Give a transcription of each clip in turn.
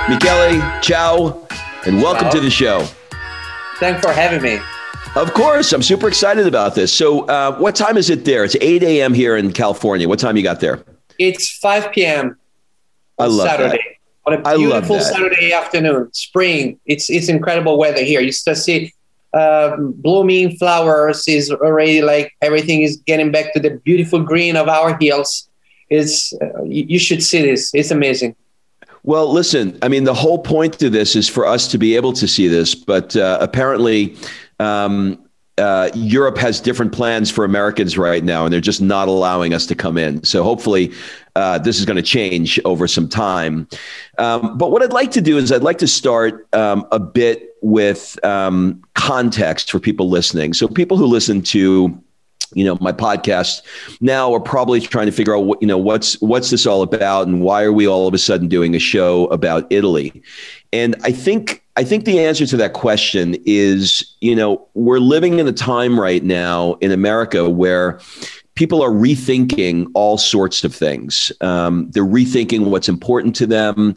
Michele, ciao, and welcome to the show. Thanks for having me. Of course, I'm super excited about this. So what time is it there? It's 8 a.m. here in California. What time you got there? It's 5 p.m. on Saturday. That. On a beautiful Saturday afternoon, spring. It's incredible weather here. You just see blooming flowers. Is already like everything is getting back to the beautiful green of our hills. It's you should see this. It's amazing. Well, listen, I mean, the whole point to this is for us to be able to see this, but apparently Europe has different plans for Americans right now, and they're just not allowing us to come in. So hopefully this is going to change over some time. But what I'd like to do is I'd like to start a bit with context for people listening. So people who listen to my podcast now are probably trying to figure out what's this all about and why are we all of a sudden doing a show about Italy? And I think the answer to that question is, we're living in a time right now in America where people are rethinking all sorts of things. They're rethinking what's important to them.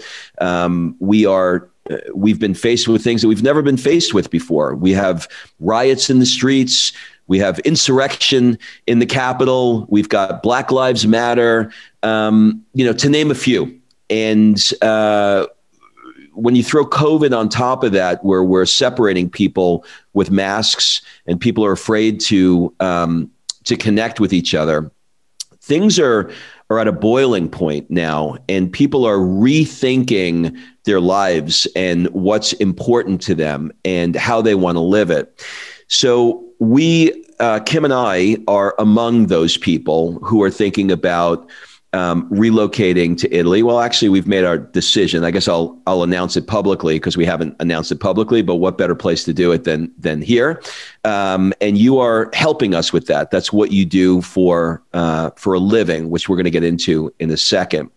We've been faced with things that we've never been faced with before. We have riots in the streets. We have insurrection in the Capitol. We've got Black Lives Matter, to name a few. And when you throw COVID on top of that, where we're separating people with masks and people are afraid to connect with each other, things are at a boiling point now, and people are rethinking their lives and what's important to them and how they want to live it. So Kim and I are among those people who are thinking about relocating to Italy. Well, actually, we've made our decision. I guess I'll announce it publicly because we haven't announced it publicly. But what better place to do it than here? And you are helping us with that. That's what you do for a living, which we're going to get into in a second.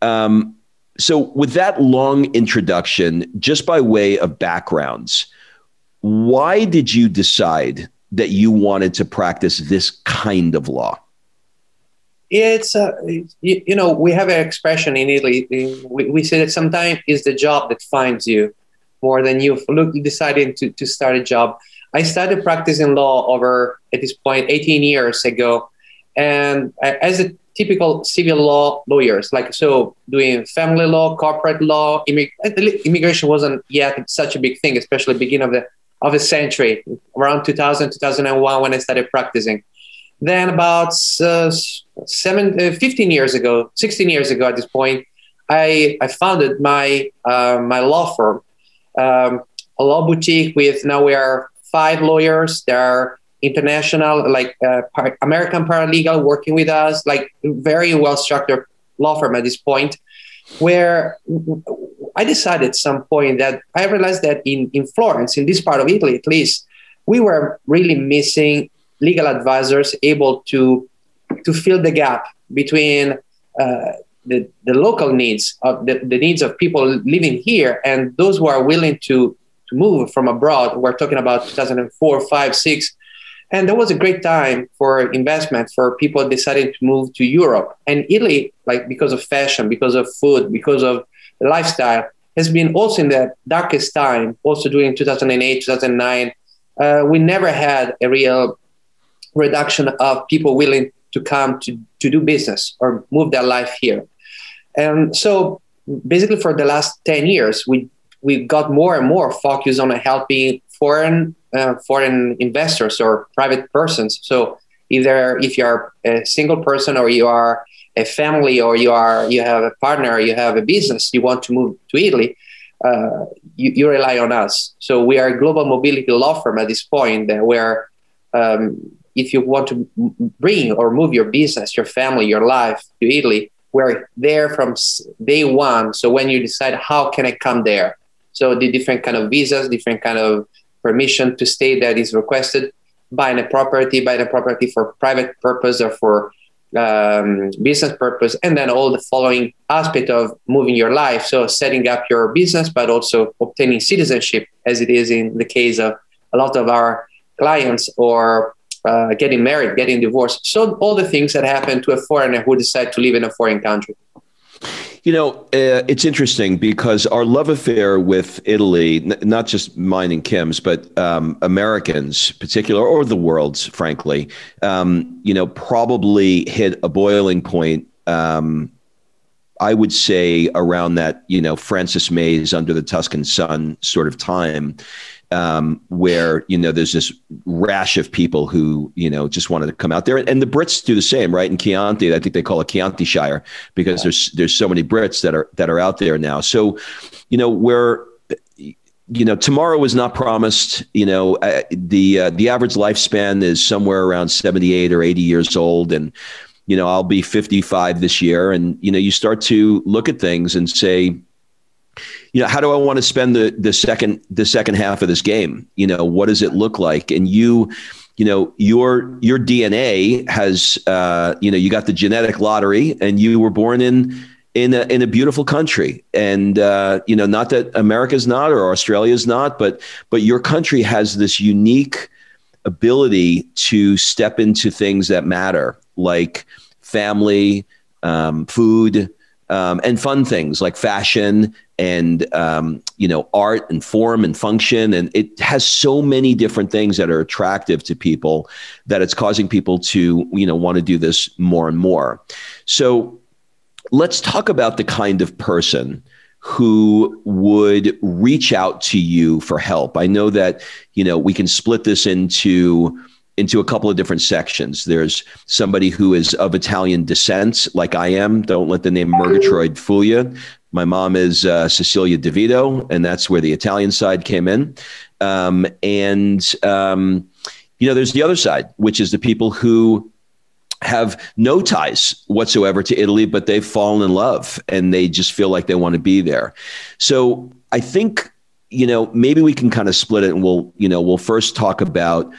So with that long introduction, just by way of backgrounds, why did you decide that you wanted to practice this kind of law? It's, we have an expression in Italy. We say that sometimes it's the job that finds you more than you decided to start a job. I started practicing law over, at this point, 18 years ago. And as a typical civil law lawyers, doing family law, corporate law, immigration wasn't yet such a big thing, especially beginning of the century, around 2000, 2001, when I started practicing. Then about 16 years ago at this point, I founded my law firm, a law boutique now we are 5 lawyers. There are international, American paralegal working with us, very well-structured law firm at this point, where I decided at some point that I realized that in Florence, in this part of Italy at least, we were really missing legal advisors able to fill the gap between the local needs of the needs of people living here and those who are willing to move from abroad. We're talking about 2004, 5, 6. And that was a great time for investment for people deciding to move to Europe. And Italy, because of fashion, because of food, because of the lifestyle, has been also in the darkest time, also during 2008, 2009. We never had a real reduction of people willing to come to do business or move their life here. And so basically for the last 10 years, we got more and more focused on helping foreign investors or private persons. So either if you're a single person or you are a family or you have a partner, you have a business, you want to move to Italy, you rely on us. So we are a global mobility law firm at this point where if you want to bring or move your business, your family, your life to Italy, we're there from day one. So when you decide, how can I come there? So the different kind of visas, different kind of permission to stay that is requested, buying a property for private purpose or for business purpose, and then all the following aspect of moving your life. So setting up your business, but also obtaining citizenship, as it is in the case of a lot of our clients, or getting married, getting divorced. So all the things that happen to a foreigner who decide to live in a foreign country. It's interesting because our love affair with Italy, not just mine and Kim's, but Americans, particular, or the world's, frankly, probably hit a boiling point. I would say around that, Francis May's Under the Tuscan Sun sort of time, where, there's this rash of people who, just wanted to come out there. And the Brits do the same, right? In Chianti, I think they call it Chianti Shire because there's so many Brits that are out there now. So, where, tomorrow is not promised. The average lifespan is somewhere around 78 or 80 years old. And, I'll be 55 this year. And, you start to look at things and say, how do I want to spend the second half of this game? What does it look like? And your DNA has, you got the genetic lottery, and you were born in a beautiful country. And not that America's not or Australia's not, but your country has this unique ability to step into things that matter, like family, food, and fun things like fashion and, art and form and function. And it has so many different things that are attractive to people that it's causing people to, want to do this more and more. So let's talk about the kind of person who would reach out to you for help. I know that, we can split this into a couple of different sections. There's somebody who is of Italian descent, like I am. Don't let the name Murgatroyd fool you. My mom is Cecilia DeVito, and that's where the Italian side came in. There's the other side, which is the people who have no ties whatsoever to Italy, but they've fallen in love and they just feel like they want to be there. So I think, maybe we can kind of split it, and we'll first talk about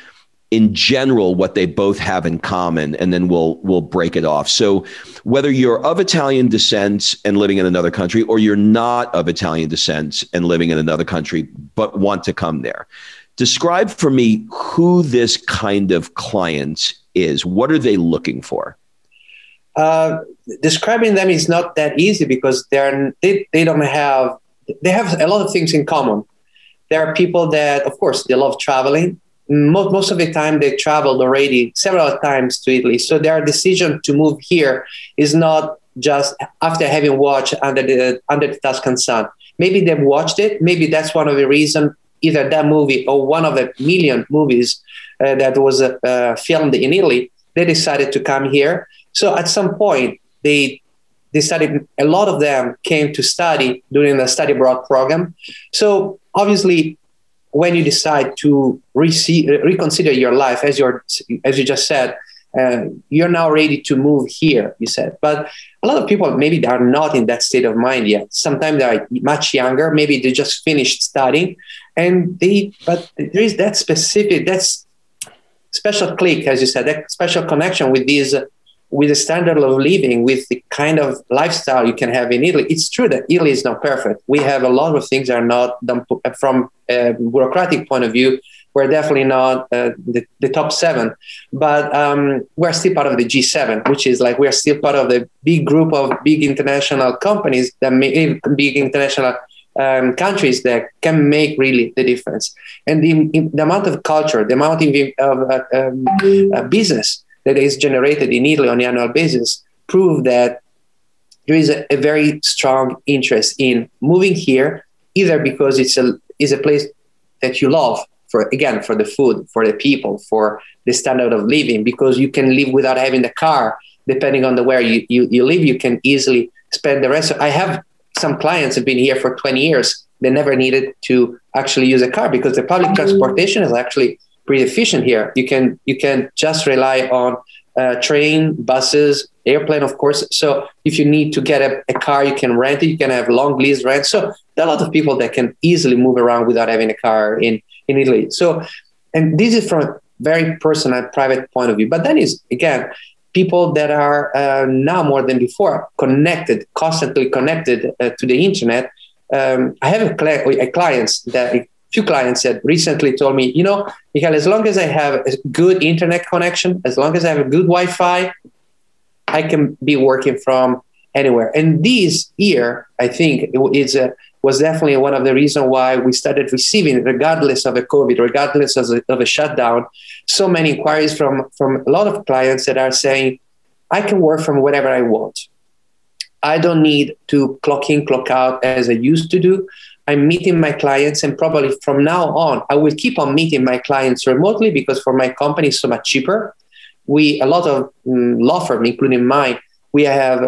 in general what they both have in common, and then we'll break it off. So whether you're of Italian descent and living in another country, or you're not of Italian descent and living in another country but want to come there, describe for me who this kind of client is. What are they looking for? Describing them is not that easy because they have a lot of things in common. There are people that, of course, they love traveling. Most of the time they traveled already several times to Italy. So their decision to move here is not just after having watched Under the Tuscan Sun. Maybe they've watched it. Maybe that's one of the reasons, either that movie or one of the million movies that was filmed in Italy, they decided to come here. So at some point, they decided, a lot of them came to study during the study abroad program. So obviously, when you decide to reconsider your life, as you just said, you're now ready to move here, you said. But a lot of people, maybe they are not in that state of mind yet. Sometimes they're much younger. Maybe they just finished studying, but there is that special click, as you said, that special connection with the standard of living, with the kind of lifestyle you can have in Italy. It's true that Italy is not perfect. We have a lot of things that are not done from a bureaucratic point of view. We're definitely not the top 7, but we're still part of the G7, which is like we're still part of the big group of big international companies that make big international countries that can make really the difference. And the amount of culture, the amount of business that is generated in Italy on an annual basis prove that there is a very strong interest in moving here, either because it's a place that you love, for the food, for the people, for the standard of living, because you can live without having the car. Depending on where you live, you can easily spend the rest. I have some clients have been here for 20 years. They never needed to actually use a car because the public transportation is actually pretty efficient here. You can just rely on train, buses, airplane, of course. So if you need to get a car, you can rent it. You can have long lease rent. So there are a lot of people that can easily move around without having a car in Italy. So, and this is from a very personal, private point of view. But then is, again, people that are now more than before constantly connected to the internet. I have a few clients that recently told me, Michele, as long as I have a good internet connection, as long as I have a good Wi-Fi, I can be working from anywhere. And this year, I think was definitely one of the reasons why we started receiving, regardless of a COVID, regardless of a shutdown, so many inquiries from a lot of clients that are saying, I can work from wherever I want. I don't need to clock in, clock out as I used to do. I'm meeting my clients, and probably from now on, I will keep on meeting my clients remotely, because for my company, it's so much cheaper. A lot of law firms, including mine, we have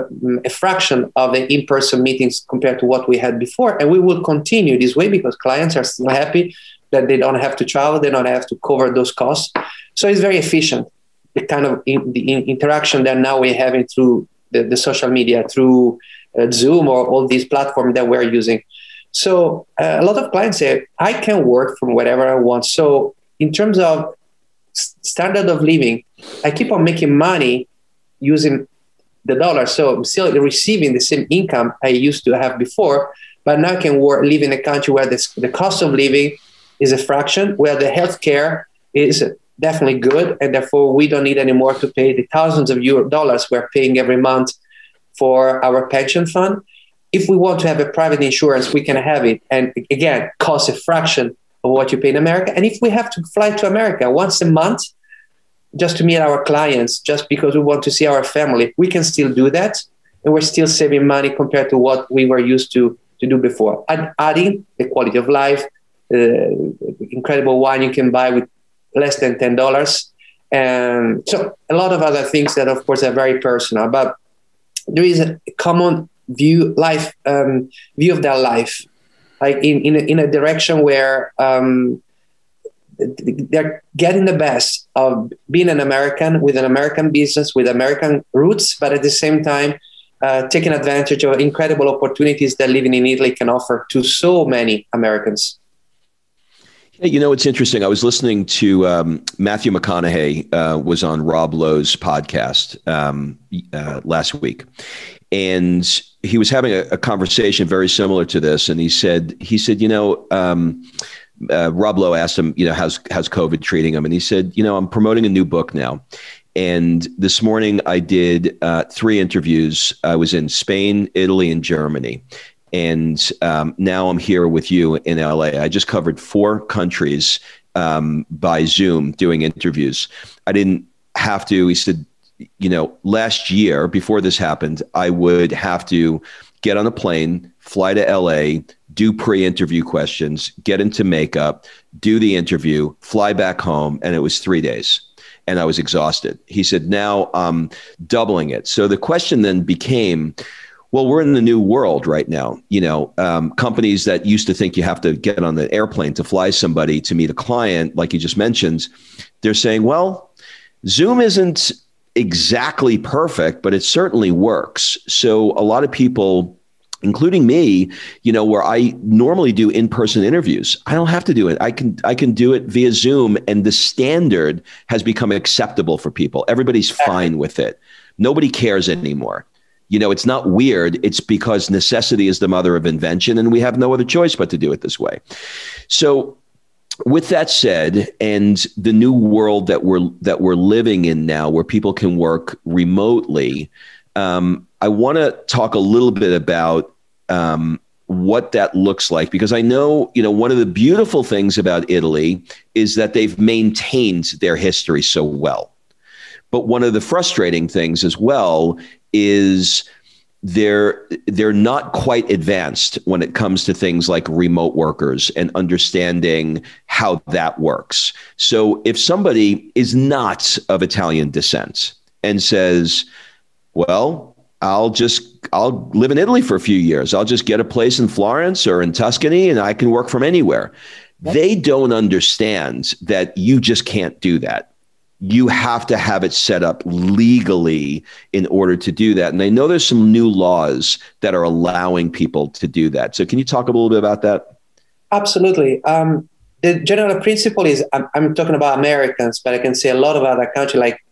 a fraction of the in-person meetings compared to what we had before. And we will continue this way because clients are still happy that they don't have to travel. They don't have to cover those costs. So it's very efficient, the kind of the interaction that now we're having through the social media, through Zoom or all these platforms that we're using. So a lot of clients say, I can work from wherever I want. So in terms of standard of living, I keep on making money using the dollar. So I'm still receiving the same income I used to have before, but now I can live in a country where the cost of living is a fraction, where the healthcare is definitely good, and therefore we don't need anymore to pay the thousands of dollars we're paying every month for our pension fund. If we want to have a private insurance, we can have it, and again, costs a fraction of what you pay in America. And if we have to fly to America once a month just to meet our clients, just because we want to see our family, we can still do that, and we're still saving money compared to what we were used to do before. Adding the quality of life, incredible wine you can buy with less than $10. And so a lot of other things that, of course, are very personal, but there is a common view of their life, like in a direction where they're getting the best of being an American with an American business, with American roots, but at the same time, taking advantage of incredible opportunities that living in Italy can offer to so many Americans. Hey, it's interesting. I was listening to Matthew McConaughey was on Rob Lowe's podcast last week, and he was having a conversation very similar to this. And he said, Rob Lowe asked him, how's COVID treating him? And he said, I'm promoting a new book now. And this morning I did 3 interviews. I was in Spain, Italy, and Germany. And now I'm here with you in LA. I just covered 4 countries by Zoom doing interviews. I didn't have to. He said, last year before this happened, I would have to get on a plane, fly to LA, do pre-interview questions, get into makeup, do the interview, fly back home. And it was 3 days. And I was exhausted. He said, now I'm doubling it. So the question then became, well, we're in the new world right now. Companies that used to think you have to get on the airplane to fly somebody to meet a client, like you just mentioned, they're saying, well, Zoom isn't exactly perfect, but it certainly works. So a lot of people, including me, where I normally do in-person interviews, I don't have to do it. I can do it via Zoom, and the standard has become acceptable for people. Everybody's fine with it. Nobody cares anymore. It's not weird. It's because necessity is the mother of invention, and we have no other choice but to do it this way. So with that said, and the new world that we're living in now, where people can work remotely, I want to talk a little bit about what that looks like, because I know, one of the beautiful things about Italy is that they've maintained their history so well. But one of the frustrating things as well is they're not quite advanced when it comes to things like remote workers and understanding how that works. So if somebody is not of Italian descent and says, well, I'll live in Italy for a few years. I'll just get a place in Florence or in Tuscany and I can work from anywhere. Yep. They don't understand that you just can't do that. You have to have it set up legally in order to do that. And I know there's some new laws that are allowing people to do that. So can you talk a little bit about that? Absolutely. The general principle is, I'm talking about Americans, but I can say a lot of other countries like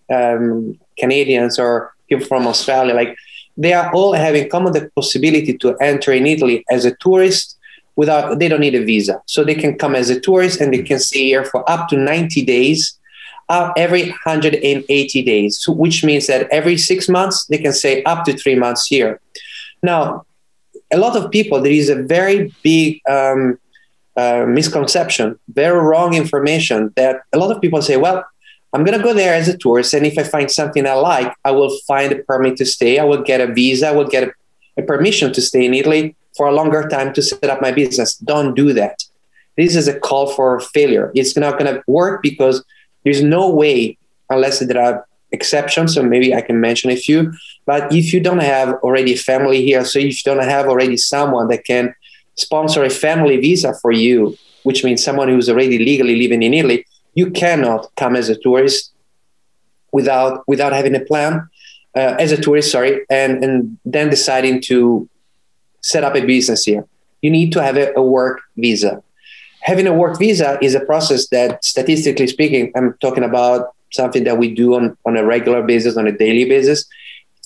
Canadians or people from Australia, like they are all having common the possibility to enter in Italy as a tourist they don't need a visa. So they can come as a tourist and they can stay here for up to 90 days. Every 180 days, which means that every 6 months, they can stay up to 3 months here. Now, a lot of people, there is a very big misconception, very wrong information that a lot of people say, well, I'm going to go there as a tourist, and if I find something I like, I will find a permit to stay. I will get a visa. I will get a permission to stay in Italy for a longer time to set up my business. Don't do that. This is a call for failure. It's not going to work because there's no way, unless there are exceptions, so maybe I can mention a few. But if you don't have already a family here, so if you don't have already someone that can sponsor a family visa for you, which means someone who's already legally living in Italy, you cannot come as a tourist without having a plan, as a tourist, and then deciding to set up a business here. You need to have a work visa. Having a work visa is a process that, statistically speaking, I'm talking about something that we do on a regular basis, on a daily basis.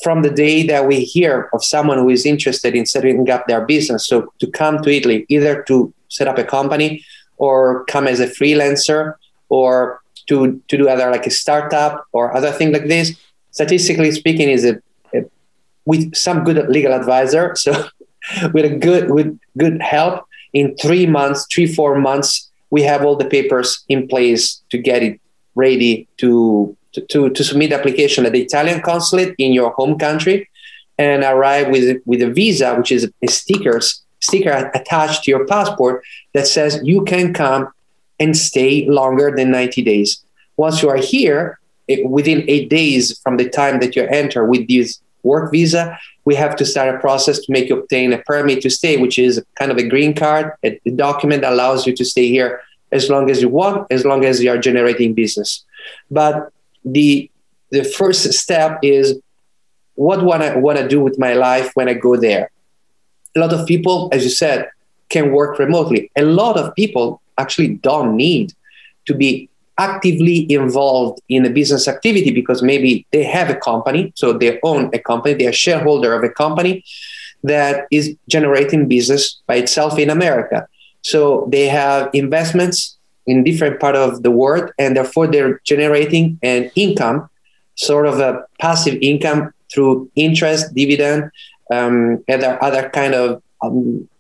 From the day that we hear of someone who is interested in setting up their business, so to come to Italy, either to set up a company or come as a freelancer or to do other like a startup or other thing like this, statistically speaking, is with some good legal advisor. So with good help, in 3 months, 4 months, we have all the papers in place to get it ready to submit the application at the Italian consulate in your home country and arrive with a visa, which is a sticker attached to your passport that says you can come and stay longer than 90 days. Once you are here, within 8 days from the time that you enter with this work visa, we have to start a process to make you obtain a permit to stay, which is kind of a green card, a document that allows you to stay here as long as you want, as long as you are generating business. But the first step is, what want to do with my life when I go there? A lot of people, as you said, can work remotely. A lot of people actually don't need to be actively involved in a business activity because maybe they have a company, so they own a company, they are shareholder of a company that is generating business by itself in America. So they have investments in different part of the world, and therefore they're generating an income, sort of a passive income through interest, dividend, and other kind of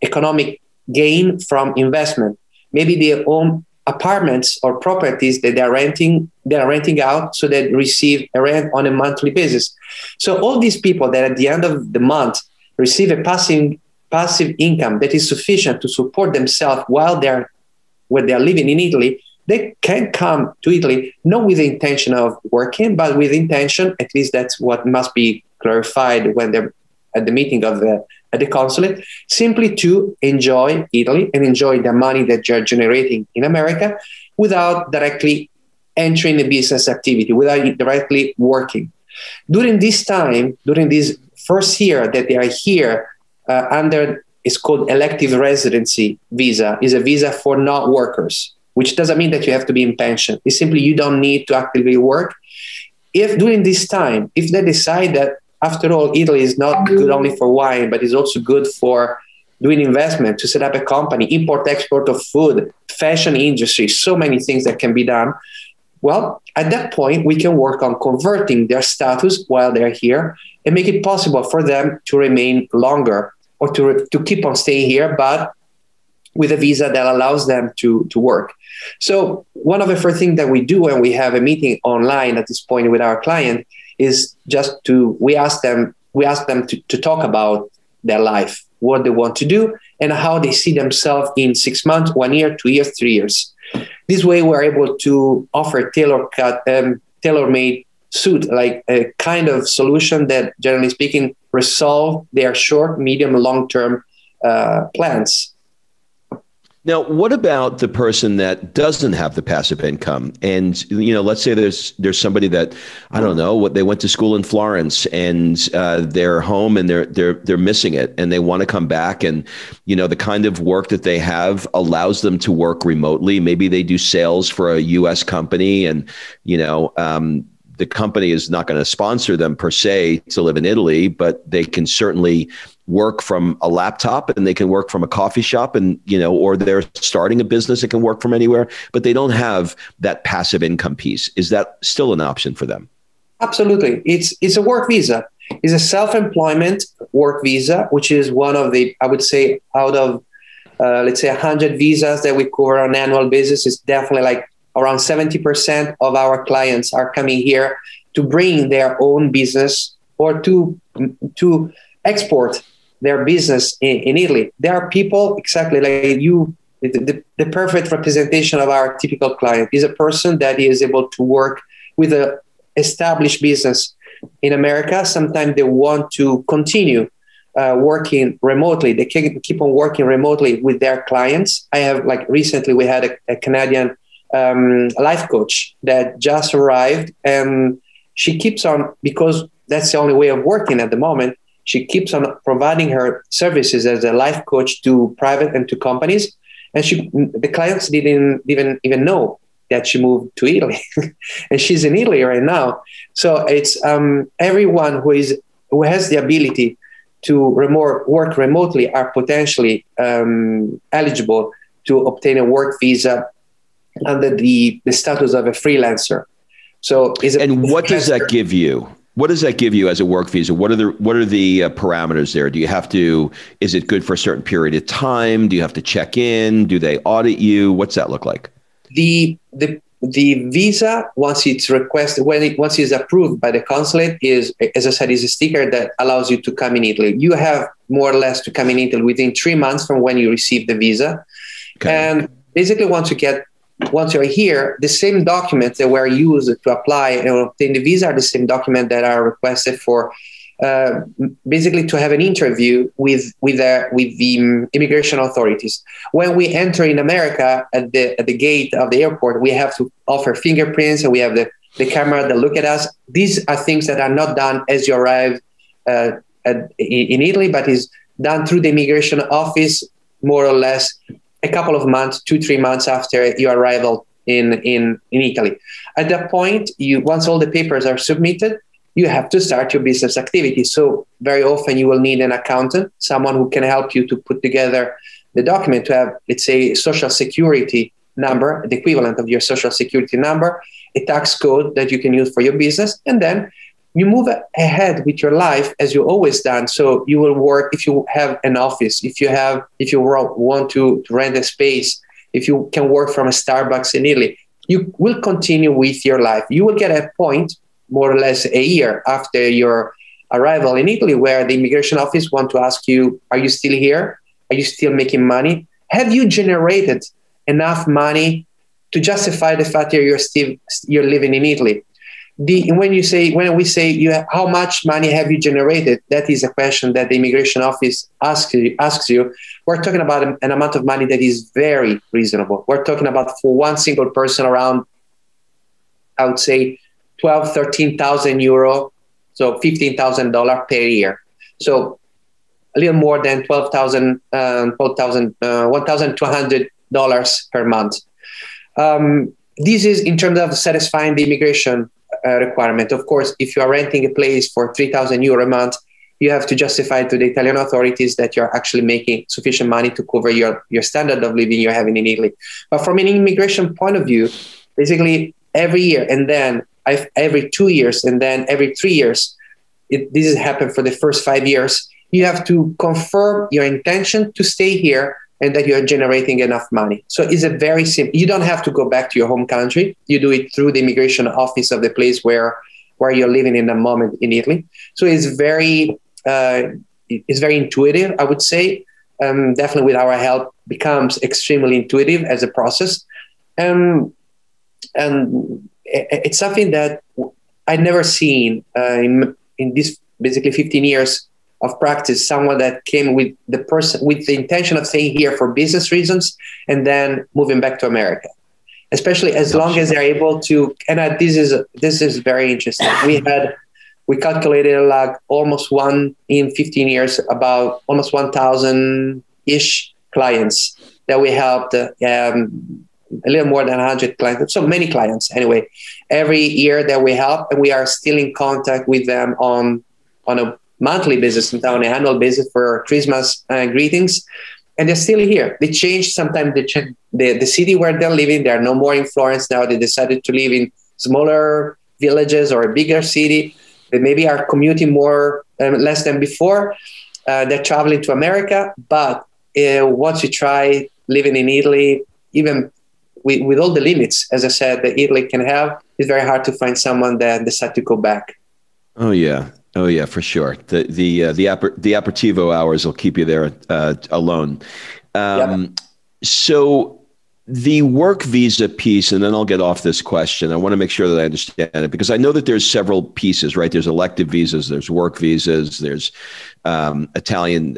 economic gain from investment. Maybe they own apartments or properties that they're renting out, so they receive a rent on a monthly basis. So all these people that at the end of the month receive a passive income that is sufficient to support themselves while they're living in Italy, they can come to Italy not with the intention of working, but with intention, at least that's what must be clarified when they're at the meeting at the consulate, simply to enjoy Italy and enjoy the money that you're generating in America without directly entering a business activity, without directly working. During this time, during this first year that they are here under, it's called elective residency visa, is a visa for not workers, which doesn't mean that you have to be in pension. It's simply you don't need to actively work. If during this time, if they decide that after all, Italy is not good only for wine, but is also good for doing investment, to set up a company, import, export of food, fashion industry, so many things that can be done. Well, at that point, we can work on converting their status while they're here and make it possible for them to remain longer or to keep on staying here, but with a visa that allows them to work. So one of the first things that we do when we have a meeting online at this point with our client is just we ask them to talk about their life, what they want to do, and how they see themselves in 6 months, 1 year, 2 years, 3 years. This way, we're able to offer tailor-made suit, like a kind of solution that, generally speaking, resolve their short, medium, and long-term plans. Now, what about the person that doesn't have the passive income? And, let's say there's somebody that, I don't know, what they went to school in Florence and they're home and they're missing it and they want to come back, and, the kind of work that they have allows them to work remotely. Maybe they do sales for a US company, and, the company is not going to sponsor them per se to live in Italy, but they can certainly work from a laptop and they can work from a coffee shop, and, or they're starting a business that can work from anywhere, but they don't have that passive income piece. Is that still an option for them? Absolutely. It's a work visa. is a self-employment work visa, which is one of the, I would say, out of, let's say 100 visas that we cover on an annual basis, is definitely like around 70% of our clients are coming here to bring their own business or to export their business in Italy. There are people exactly like you. The perfect representation of our typical client is a person that is able to work with an established business in America. Sometimes they want to continue working remotely. They can keep on working remotely with their clients. I have, like, recently we had a Canadian life coach that just arrived, and she keeps on, because that's the only way of working at the moment, she keeps on providing her services as a life coach to private and to companies. And the clients didn't even know that she moved to Italy, and she's in Italy right now. So it's everyone who has the ability to work remotely are potentially eligible to obtain a work visa under the status of a freelancer. So, what does that give you? What does that give you as a work visa? What are the parameters there? Do you have to? Is it good for a certain period of time? Do you have to check in? Do they audit you? What's that look like? The visa, once it's requested, once it's approved by the consulate, is, as I said, is a sticker that allows you to come in Italy. You have more or less to come in Italy within 3 months from when you receive the visa. Okay. And basically, once you're here, the same documents that were used to apply and obtain the visa are the same documents that are requested for basically to have an interview with the immigration authorities. When we enter in America at the gate of the airport, we have to offer fingerprints, and we have the camera that look at us. These are things that are not done as you arrive in Italy, but is done through the immigration office more or less a couple of months, 2-3 months after your arrival in Italy. At that point, once all the papers are submitted, you have to start your business activity. So very often you will need an accountant, someone who can help you to put together the document to have, let's say, social security number, the equivalent of your social security number, a tax code that you can use for your business, and then you move ahead with your life as you always done. So you will work if you have an office, if you want to rent a space, if you can work from a Starbucks in Italy, you will continue with your life. You will get a point, more or less a year after your arrival in Italy, where the immigration office want to ask you, are you still here? Are you still making money? Have you generated enough money to justify the fact that you're living in Italy? When we say how much money have you generated, that is a question that the immigration office asks you. We're talking about an amount of money that is very reasonable. We're talking about, for one single person, around, I would say, 13,000 euro, so $15,000 per year. So a little more than $1,200 per month. This is in terms of satisfying the immigration requirement. Of course, if you are renting a place for 3,000 euro a month, you have to justify to the Italian authorities that you're actually making sufficient money to cover your standard of living you're having in Italy. But from an immigration point of view, basically every year, and then every 2 years, and then every 3 years, this has happened for the first 5 years, you have to confirm your intention to stay here and that you're generating enough money. So it's a very simple, you don't have to go back to your home country. You do it through the immigration office of the place where you're living in the moment in Italy. So it's very intuitive, I would say. Definitely with our help, becomes extremely intuitive as a process. And it's something that I'd never seen in this basically 15 years of practice, someone that came with the intention of staying here for business reasons and then moving back to America, especially as long as they're able to. And this is very interesting. We calculated like almost in 15 years, about almost 1,000-ish clients that we helped, a little more than 100 clients. So many clients anyway, every year that we help, and we are still in contact with them on a monthly basis and on an annual basis for Christmas greetings. And they're still here. They changed sometimes the city where they're living. They're no more in Florence now. They decided to live in smaller villages or a bigger city. They maybe are commuting more, less than before. They're traveling to America, but once you try living in Italy, even with all the limits, as I said, that Italy can have, it's very hard to find someone that decides to go back. Oh yeah. Oh yeah, for sure. The aperitivo hours will keep you there alone. Yep. So the work visa piece, and then I'll get off this question. I want to make sure that I understand it because I know that there's several pieces, right? There's elective visas, there's work visas, there's Italian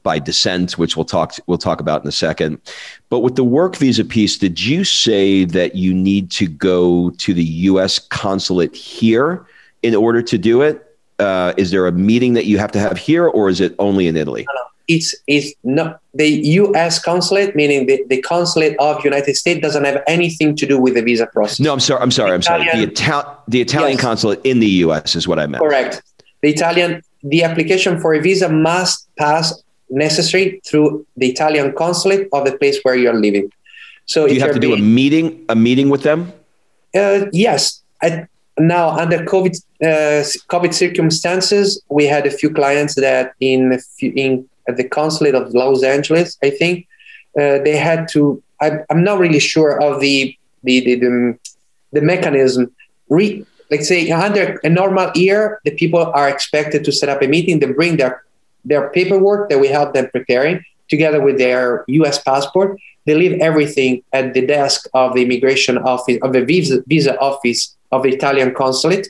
by descent, which we'll talk about in a second. But with the work visa piece, did you say that you need to go to the U.S. consulate here in order to do it? Is there a meeting that you have to have here, or is it only in Italy? No. It's not the U.S. consulate, meaning the consulate of United States doesn't have anything to do with the visa process. No, I'm sorry. The Italian Yes. consulate in the U.S. is what I meant. Correct. The application for a visa must pass necessary through the Italian consulate of the place where you're living. So Do you have to do a meeting with them? Yes. Now, under COVID circumstances, we had a few clients that at the consulate of Los Angeles, I think, they had to. I'm not really sure of the mechanism. Let's say under a normal year, the people are expected to set up a meeting. They bring their paperwork that we help them preparing together with their U.S. passport. They leave everything at the desk of the immigration office, of the visa office of the Italian consulate.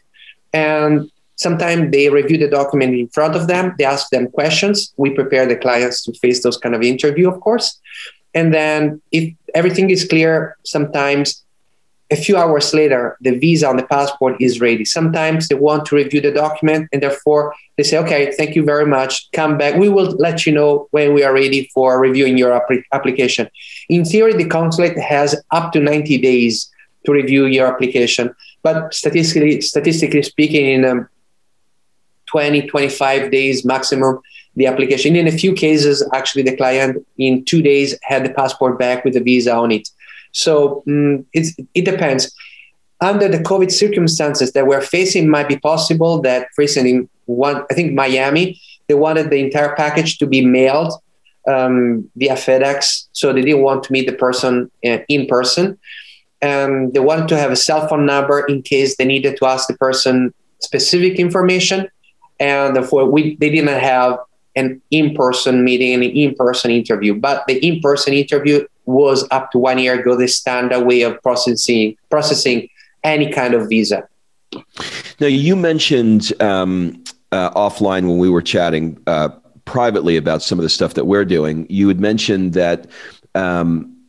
And sometimes they review the document in front of them. They ask them questions. We prepare the clients to face those kind of interview, of course. And then if everything is clear, sometimes a few hours later, the visa on the passport is ready. Sometimes they want to review the document and therefore they say, okay, thank you very much. Come back. We will let you know when we are ready for reviewing your application. In theory, the consulate has up to 90 days to review your application. But statistically speaking, in 20, 25 days maximum, the application. In a few cases, actually, the client in 2 days had the passport back with the visa on it. So it depends. Under the COVID circumstances that we're facing, might be possible that, for instance, I think Miami, they wanted the entire package to be mailed via FedEx. So they didn't want to meet the person in person. And they wanted to have a cell phone number in case they needed to ask the person specific information. And therefore, they didn't have an in-person meeting, an in-person interview. But the in-person interview was up to 1 year ago the standard way of processing any kind of visa. Now, you mentioned offline when we were chatting privately about some of the stuff that we're doing. You had mentioned that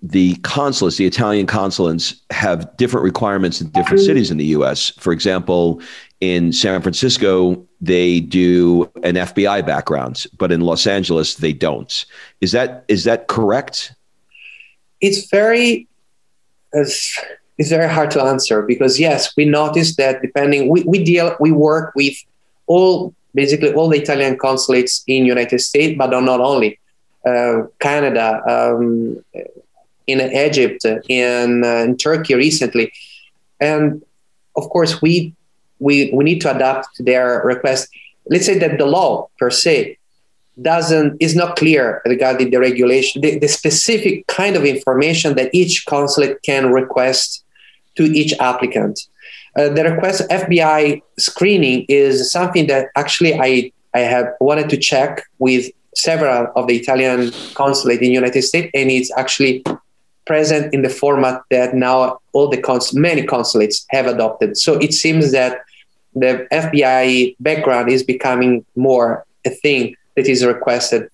the consulates, the Italian consulates, have different requirements in different cities in the U.S. For example, in San Francisco, they do an FBI background, but in Los Angeles, they don't. Is that correct? It's very hard to answer because yes, we noticed that we work with basically all the Italian consulates in United States, but not only Canada, in Egypt, in Turkey recently, and of course we need to adapt to their request. Let's say that the law per se is not clear regarding the regulation, the specific kind of information that each consulate can request to each applicant. The request FBI screening is something that actually I have wanted to check with several of the Italian consulate in the United States, and it's actually present in the format that now many consulates have adopted. So it seems that the FBI background is becoming more a thing that is requested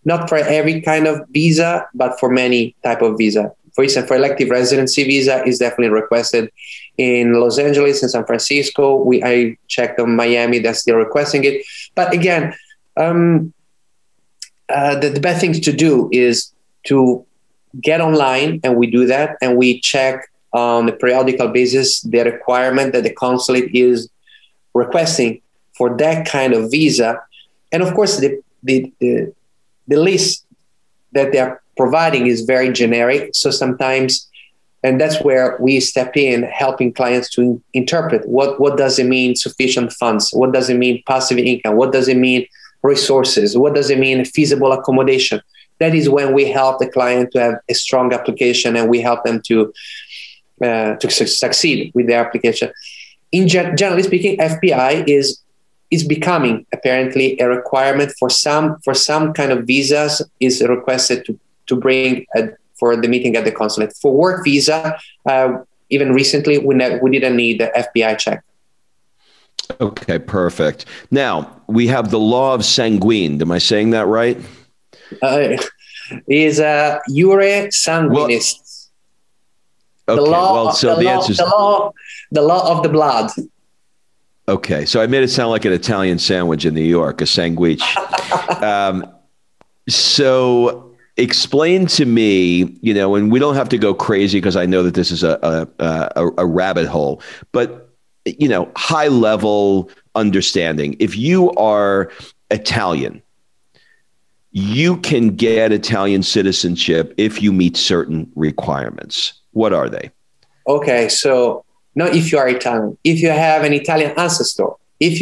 not for every kind of visa, but for many type of visa. For instance, for elective residency visa is definitely requested in Los Angeles and San Francisco. I checked on Miami, they're still requesting it. But again, the best thing to do is to get online, and we do that, and we check on a periodical basis the requirement that the consulate is requesting for that kind of visa. And of course, the list that they are providing is very generic. So sometimes And that's where we step in, helping clients to interpret what does it mean sufficient funds? What does it mean passive income? What does it mean resources? What does it mean feasible accommodation? That is when we help the client to have a strong application, and we help them to succeed with their application. Generally speaking, FPI is becoming apparently a requirement for some kind of visas. Is requested to bring for the meeting at the consulate. For work visa, even recently, we didn't need the FBI check. Okay, perfect. Now, we have the law of sanguine. Am I saying that right? Is Iure Sanguinis. Okay, the law of the blood. Okay, so I made it sound like an Italian sandwich in New York, a sandwich. So explain to me, and we don't have to go crazy because I know that this is a rabbit hole, but high level understanding. If you are Italian, you can get Italian citizenship if you meet certain requirements. What are they? Okay, so not if you are Italian, if you have an Italian ancestor, if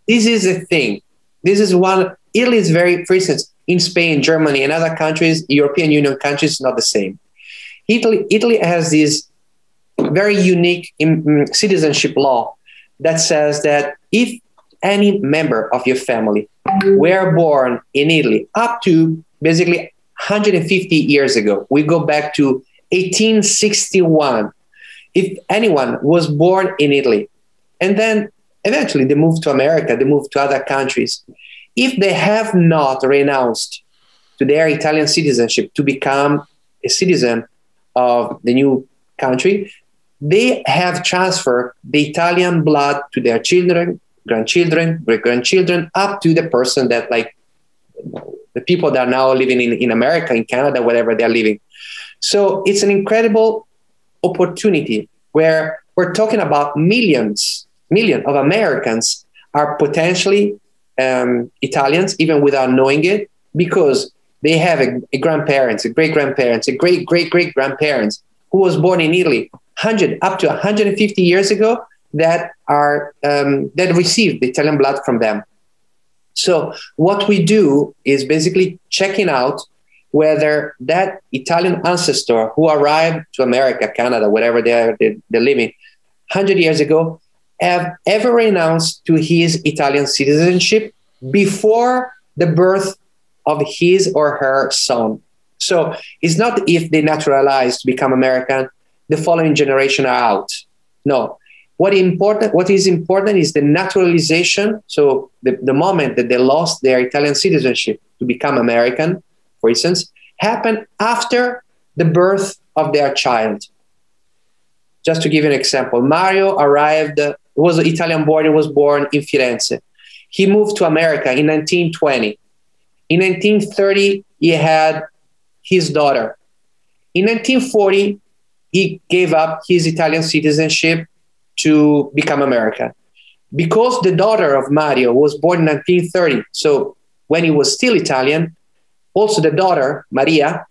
this is a thing, this is one. Italy is very, for instance, in Spain, Germany, and other countries, European Union countries, not the same. Italy has this very unique citizenship law that says that if any member of your family were born in Italy up to basically 150 years ago, we go back to 1861. If anyone was born in Italy and then eventually they moved to America, they moved to other countries, if they have not renounced to their Italian citizenship to become a citizen of the new country, they have transferred the Italian blood to their children, grandchildren, great-grandchildren, up to the person that, like, the people that are now living in America, in Canada, wherever they're living. So it's an incredible opportunity where we're talking about million of Americans are potentially Italians, even without knowing it, because they have a grandparents, a great-grandparents, a great-great-great-grandparents who was born in Italy up to 150 years ago that received the Italian blood from them. So what we do is basically checking out whether that Italian ancestor who arrived to America, Canada, wherever they're living 100 years ago, have ever renounced to his Italian citizenship before the birth of his or her son. So it's not if they naturalize to become American, the following generation are out. No. What is important is the naturalization. So the moment that they lost their Italian citizenship to become American, for instance, happened after the birth of their child. Just to give you an example, Mario was Italian born, he was born in Firenze. He moved to America in 1920. In 1930, he had his daughter. In 1940, he gave up his Italian citizenship to become American. Because the daughter of Mario was born in 1930, so when he was still Italian, also the daughter, Maria,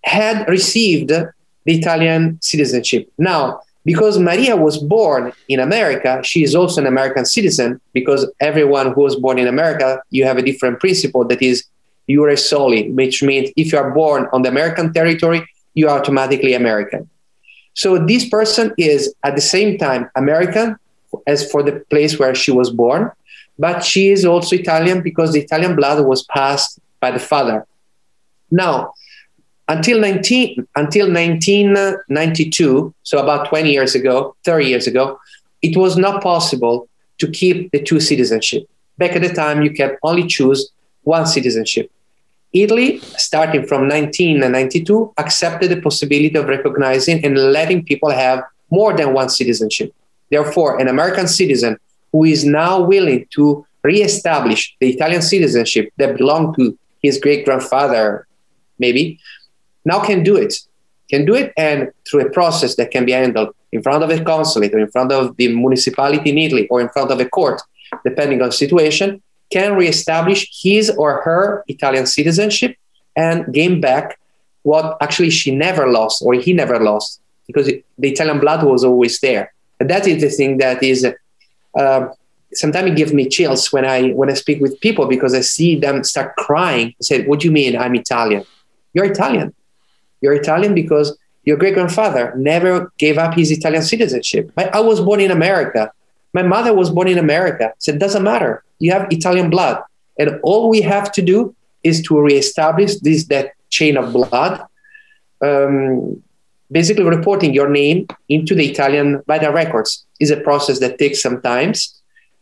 had received the Italian citizenship. Now, because Maria was born in America, she is also an American citizen, because everyone who was born in America, you have a different principle that is iure soli, which means if you are born on the American territory, you are automatically American. So this person is at the same time American as for the place where she was born, but she is also Italian because the Italian blood was passed by the father. Now, until 1992, so about 20 years ago, 30 years ago, it was not possible to keep the two citizenship. Back at the time, you can only choose one citizenship. Italy, starting from 1992, accepted the possibility of recognizing and letting people have more than one citizenship. Therefore, an American citizen who is now willing to reestablish the Italian citizenship that belonged to his great-grandfather, maybe, now can do it. And through a process that can be handled in front of a consulate or in front of the municipality in Italy or in front of a court, depending on the situation, can reestablish his or her Italian citizenship and gain back what actually she never lost or he never lost, because the Italian blood was always there. And that is the thing that is, sometimes it gives me chills when I speak with people, because I see them start crying and say, what do you mean I'm Italian? You're Italian. You're Italian because your great-grandfather never gave up his Italian citizenship. I was born in America. My mother was born in America. So it doesn't matter. You have Italian blood. And all we have to do is to reestablish that chain of blood, basically reporting your name into the Italian Vita records. Is a process that takes some time,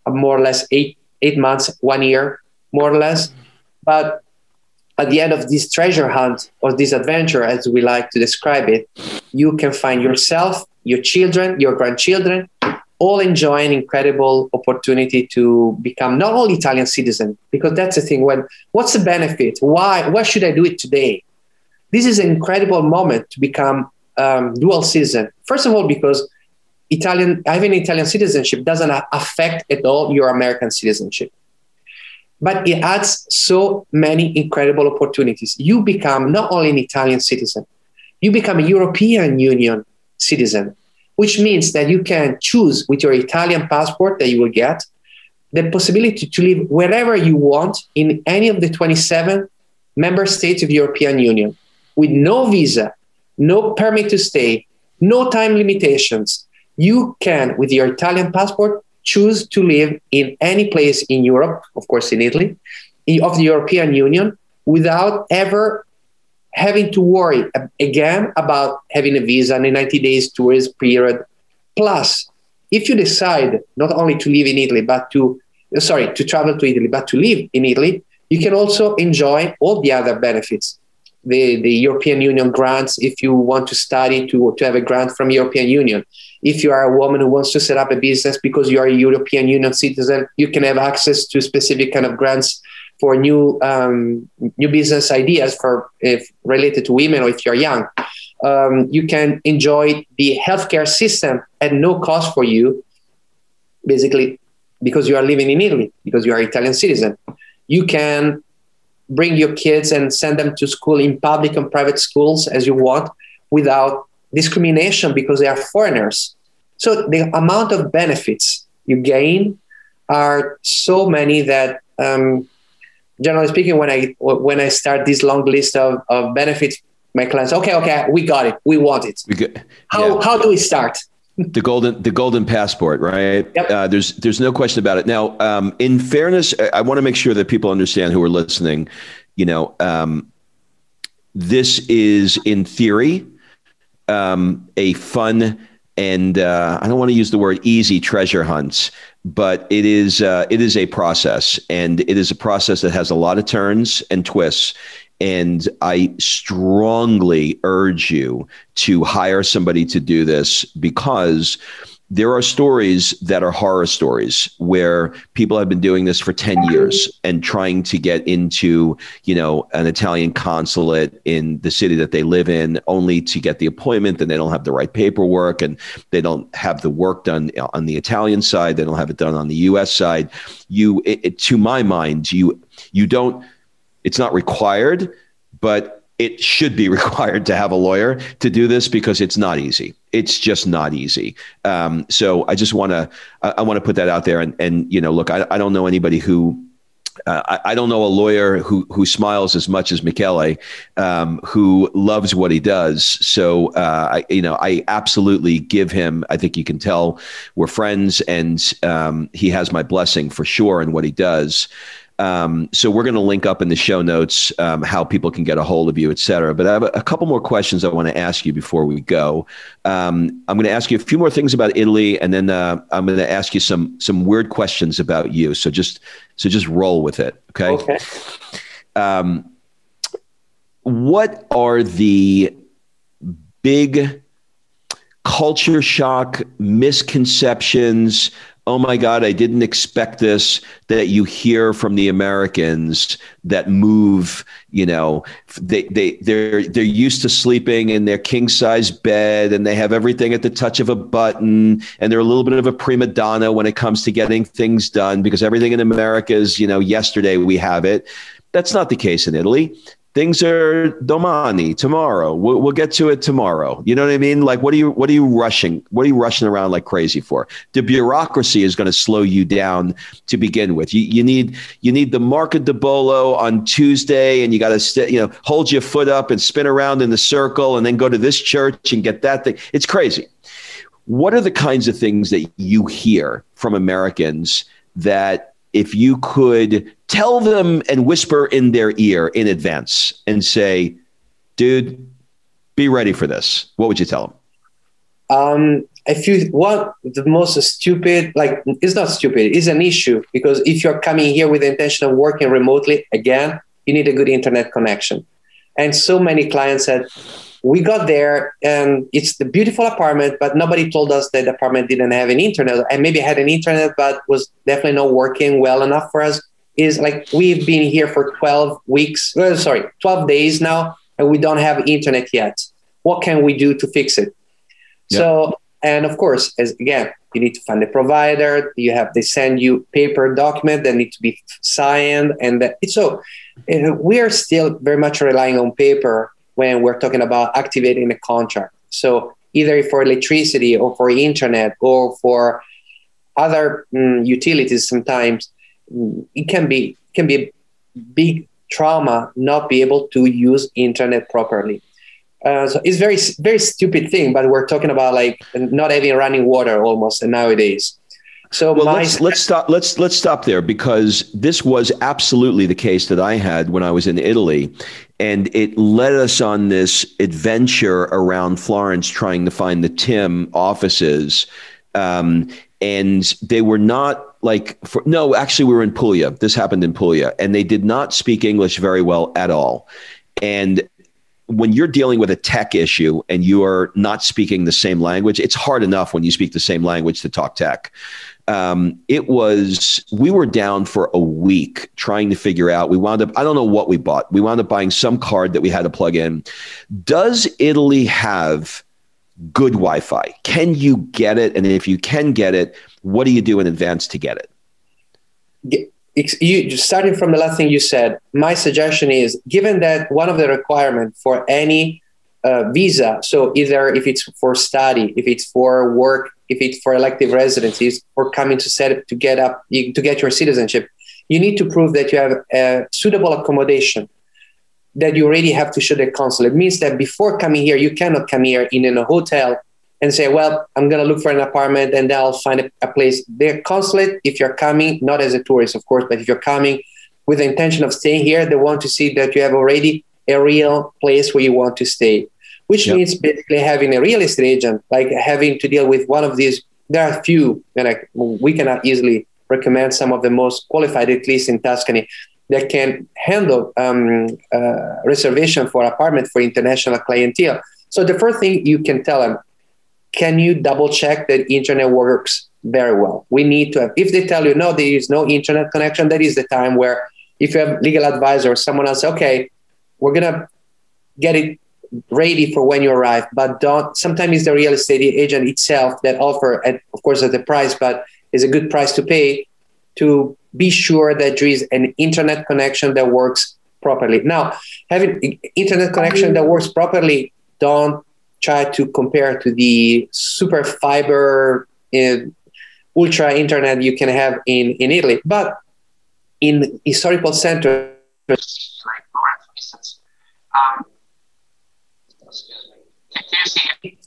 more or less eight months, 1 year, more or less. But at the end of this treasure hunt or this adventure, as we like to describe it, you can find yourself, your children, your grandchildren, all enjoy an incredible opportunity to become not only Italian citizen, because that's the thing. What's the benefit? Why should I do it today? This is an incredible moment to become dual citizen. First of all, because having Italian citizenship doesn't affect at all your American citizenship. But it adds so many incredible opportunities. You become not only an Italian citizen, you become a European Union citizen, which means that you can choose with your Italian passport that you will get the possibility to live wherever you want in any of the 27 member states of the European Union with no visa, no permit to stay, no time limitations. You can, with your Italian passport, choose to live in any place in Europe, of course in Italy, of the European Union, without ever having to worry again about having a visa and a 90 days tourist period. Plus, if you decide not only to live in Italy, to travel to Italy, but to live in Italy, you can also enjoy all the other benefits. The European Union grants, if you want to study, to have a grant from European Union. If you are a woman who wants to set up a business because you are a European Union citizen, you can have access to specific kind of grants for new business ideas if related to women, or if you're young. You can enjoy the healthcare system at no cost for you, basically because you are living in Italy, because you are an Italian citizen. You can bring your kids and send them to school in public and private schools as you want without discrimination because they are foreigners. So the amount of benefits you gain are so many that, generally speaking, when I start this long list of benefits, my clients, okay, we got it, we want it. How do we start? The golden passport, right? Yep. There's no question about it. Now, in fairness, I want to make sure that people understand who are listening. This is in theory a fun and I don't want to use the word easy treasure hunts, but it is a process, and it is a process that has a lot of turns and twists. And I strongly urge you to hire somebody to do this, because there are stories that are horror stories where people have been doing this for 10 years and trying to get into, an Italian consulate in the city that they live in, only to get the appointment, and they don't have the right paperwork, and they don't have the work done on the Italian side. They don't have it done on the US side. To my mind, you don't, it's not required, but it should be required to have a lawyer to do this, because it's not easy. It's just not easy. So I just want to put that out there. And look, I don't know anybody who, I don't know a lawyer who smiles as much as Michele, who loves what he does. So, I absolutely give him, I think you can tell we're friends, and he has my blessing for sure in what he does. So we're going to link up in the show notes how people can get a hold of you, et cetera. But I have a couple more questions I want to ask you before we go. I'm going to ask you a few more things about Italy, and then I'm going to ask you some weird questions about you. So just roll with it, okay? Okay. What are the big culture shock misconceptions? Oh my God, I didn't expect this, that you hear from the Americans that move, they're used to sleeping in their king size bed, and they have everything at the touch of a button, and they're a little bit of a prima donna when it comes to getting things done, because everything in America is, yesterday we have it. That's not the case in Italy. things are domani, tomorrow. We'll get to it tomorrow. You know what I mean? Like, what are you rushing? What are you rushing around like crazy for? The bureaucracy is going to slow you down to begin with. You need the Marco de Bolo on Tuesday, and you got to hold your foot up and spin around in the circle, and then go to this church and get that thing. It's crazy. What are the kinds of things that you hear from Americans that, if you could tell them and whisper in their ear in advance and say, dude, be ready for this, what would you tell them? If you want the most stupid, like, it's not stupid, it's an issue, because if you're coming here with the intention of working remotely, again, you need a good internet connection. And so many clients said, we got there and it's the beautiful apartment, but nobody told us that the apartment didn't have an internet, and maybe had an internet, but was definitely not working well enough for us. Is like, we've been here for 12 days now, and we don't have internet yet. What can we do to fix it? Yep. So, and of course, you need to find a provider. They send you paper document that need to be signed. And we are still very much relying on paper when we're talking about activating a contract. So either for electricity or for internet or for other utilities, sometimes it can be a big trauma not be able to use internet properly. So it's very, very stupid thing, but we're talking about like not having running water almost nowadays. So let's stop there, because this was absolutely the case that I had when I was in Italy, and it led us on this adventure around Florence trying to find the Tim offices, and they were not actually we were in Puglia. This happened in Puglia, and they did not speak English very well at all. And when you're dealing with a tech issue and you are not speaking the same language, it's hard enough when you speak the same language to talk tech. We were down for a week trying to figure out, I don't know what we bought. We wound up buying some card that we had to plug in. Does Italy have good Wi-Fi? Can you get it? And if you can get it, what do you do in advance to get it? Starting from the last thing you said, my suggestion is, given that one of the requirements for any visa, so either if it's for study, if it's for work, if it's for elective residencies, or coming to get your citizenship, you need to prove that you have a suitable accommodation that you already have to show the consulate. It means that before coming here, you cannot come here in a hotel and say, well, I'm going to look for an apartment and then I'll find a place. The consulate, if you're coming, not as a tourist, of course, but if you're coming with the intention of staying here, they want to see that you have already a real place where you want to stay, which means basically having a real estate agent, like having to deal with one of these. There are a few, and we cannot easily recommend some of the most qualified, at least in Tuscany, that can handle reservation for apartment for international clientele. So the first thing you can tell them, can you double check that internet works very well? We need to have, if they tell you, no, there is no internet connection, that is the time where, if you have legal advisor or someone else, okay, we're going to get it ready for when you arrive, but sometimes it's the real estate agent itself that offer, of course, at the price, but is a good price to pay to be sure that there is an internet connection that works properly. Now, having internet connection that works properly, don't try to compare to the super fiber ultra internet you can have in Italy, but in historical centers, like Florence, for instance. Excuse me. Can you see me?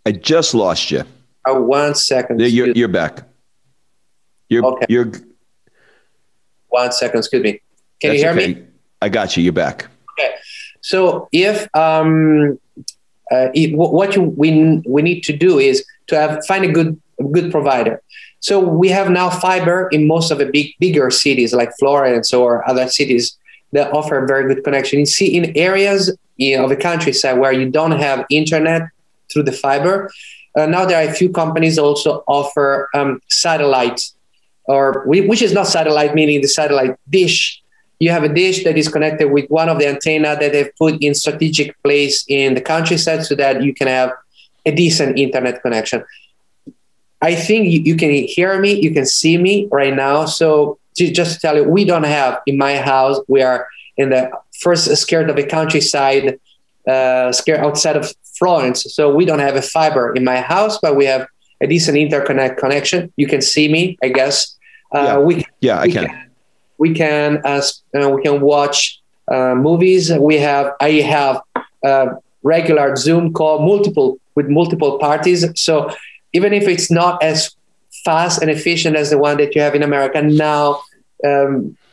I just lost you. 1 second. You're back. You're 1 second. Excuse me. Can you hear me? I got you. You're back. Okay. So we need to do is to find a good provider. So we have now fiber in most of the bigger cities like Florence or other cities that offer a very good connection. You see in areas of the countryside where you don't have internet through the fiber, now there are a few companies also offer satellite, which is not satellite, meaning the satellite dish. You have a dish that is connected with one of the antenna that they've put in strategic place in the countryside so that you can have a decent internet connection. I think you can hear me, you can see me right now. So just to tell you, we don't have in my house, we are in the first skirt of the countryside, skirt outside of Florence. So we don't have a fiber in my house, but we have a decent interconnect connection. You can see me, I guess. I can. We can watch movies. I have regular Zoom call, with multiple parties. So even if it's not as fast and efficient as the one that you have in America now,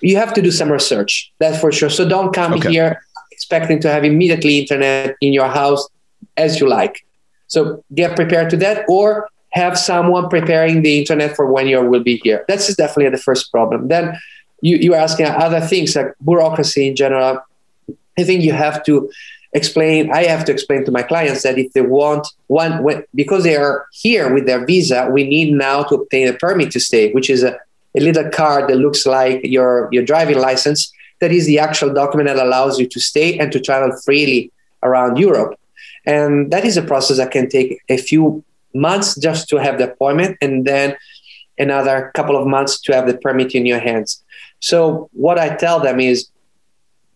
you have to do some research. That's for sure. So don't come here expecting to have immediately internet in your house as you like. So get prepared to that, or have someone preparing the internet for when you will be here. That's definitely the first problem. Then you are asking other things like bureaucracy in general. I think you have to explain. I have to explain to my clients that if they want because they are here with their visa, we need now to obtain a permit to stay, which is a little card that looks like your driving license. That is the actual document that allows you to stay and to travel freely around Europe. And that is a process that can take a few months just to have the appointment, and then another couple of months to have the permit in your hands. So what I tell them is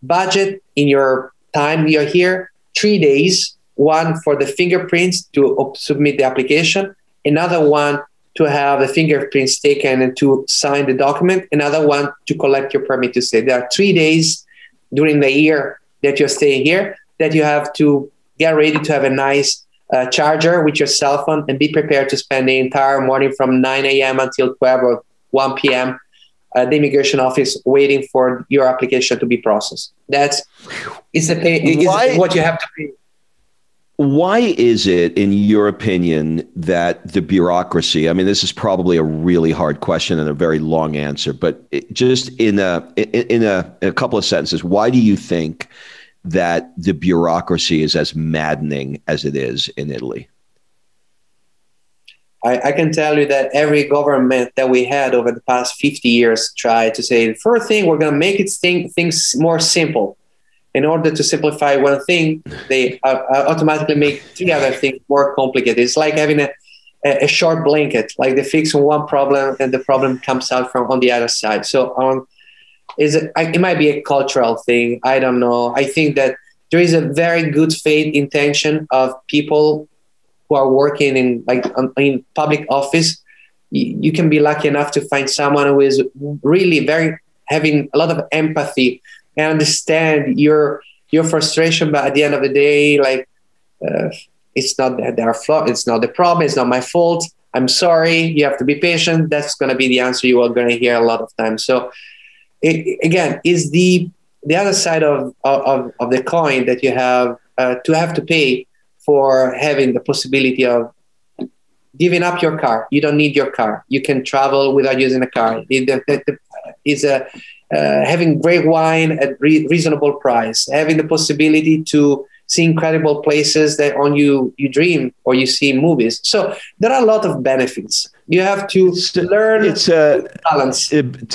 budget in your time you're here 3 days, one for the fingerprints to submit the application, another one to have the fingerprints taken and to sign the document, another one to collect your permit to stay. There are 3 days during the year that you're staying here that you have to get ready to have a nice charger with your cell phone and be prepared to spend the entire morning from 9 a.m. until 12 or 1 p.m. at the immigration office waiting for your application to be processed. That's what you have to pay. Why is it, in your opinion, that the bureaucracy, I mean, this is probably a really hard question and a very long answer, but just in a couple of sentences, why do you think that the bureaucracy is as maddening as it is in Italy? I can tell you that every government that we had over the past 50 years tried to say, the first thing, we're going to make things more simple. In order to simplify one thing, they automatically make 3 other things more complicated. It's like having a short blanket, like they fix one problem and the problem comes out from on the other side. So it might be a cultural thing. I don't know. I think that there is a very good faith intention of people who are working in public office. You can be lucky enough to find someone who is really having a lot of empathy and understand your frustration. But at the end of the day, it's not their fault. It's not the problem. It's not my fault. I'm sorry. You have to be patient. That's going to be the answer you are going to hear a lot of times. So again, is the other side of the coin that you have to pay for having the possibility of giving up your car. You don't need your car. You can travel without using a car. Having great wine at reasonable price, having the possibility to see incredible places that you dream or you see in movies. So there are a lot of benefits. You have to learn to